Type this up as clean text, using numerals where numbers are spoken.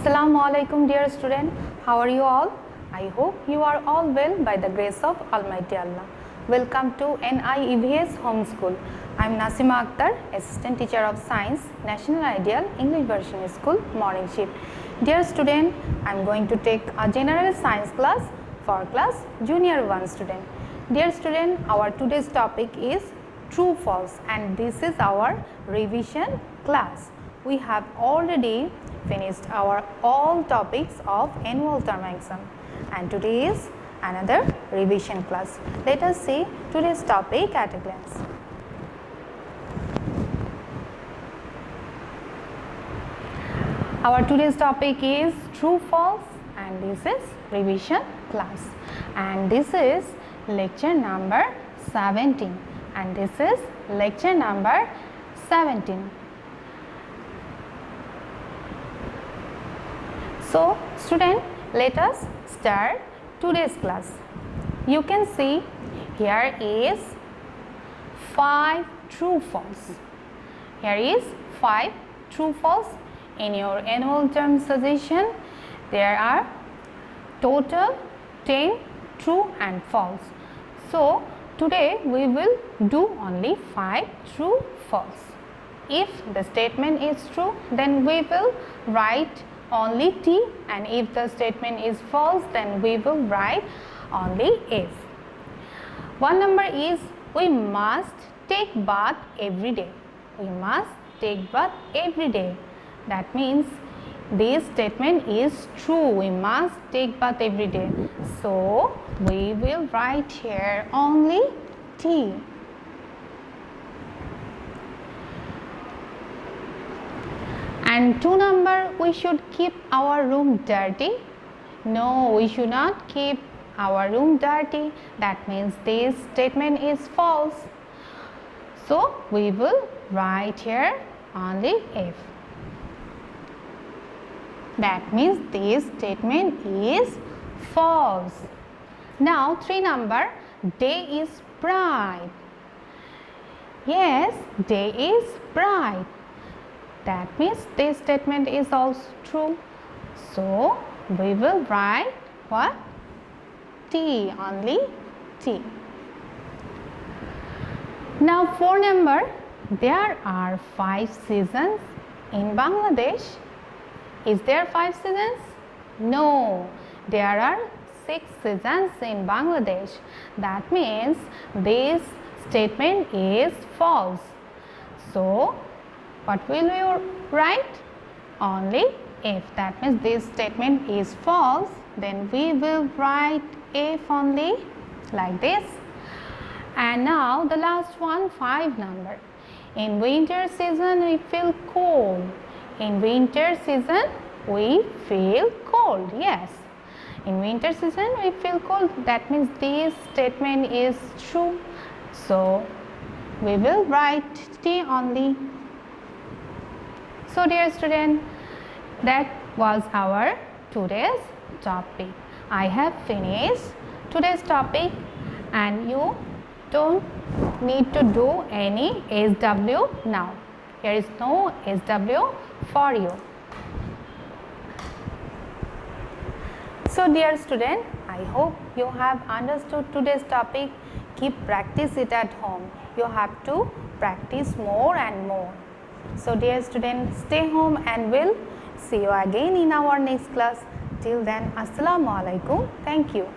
Assalamu alaikum dear student. How are you all? I hope you are all well by the grace of Almighty Allah. Welcome to NIEVS Homeschool. I am Nasima Akter, Assistant Teacher of Science, National Ideal English Version School, Morning Shift. Dear student, I am going to take a general science class for class Junior 1 student. Dear student, our today's topic is true false and this is our revision class. We have already finished our all topics of annual term exam and today is another revision class. Let us see today's topic at a glance. Our today's topic is true false and this is revision class and this is lecture number 17 and this is lecture number 17. So student, let us start today's class. You can see here is 5 true false. Here is 5 true false. In your annual term suggestion, there are total 10 true and false. So today we will do only 5 true false. If the statement is true, then we will write only T, and if the statement is false, then we will write only F. One number is we must take bath every day. We must take bath every day. That means this statement is true. We must take bath every day. So we will write here only T. And 2 number, we should keep our room dirty. No, we should not keep our room dirty. That means this statement is false. So we will write here only F. That means this statement is false. Now 3 number, day is bright. Yes, day is bright. That means this statement is also true. So we will write what? T, only T. Now 4 number, there are 5 seasons in Bangladesh. Is there 5 seasons? No, there are 6 seasons in Bangladesh. That means this statement is false. So what will you write? Only F. That means this statement is false. Then we will write F only like this. And now the last one, 5 number. In winter season we feel cold. In winter season we feel cold. Yes. In winter season we feel cold. That means this statement is true. So we will write T only. So dear student, that was our today's topic. I have finished today's topic and you don't need to do any SW now. There is no SW for you. So dear student, I hope you have understood today's topic. Keep practice it at home. You have to practice more and more. So dear students, stay home and we'll see you again in our next class. Till then, Assalamu alaikum. Thank you.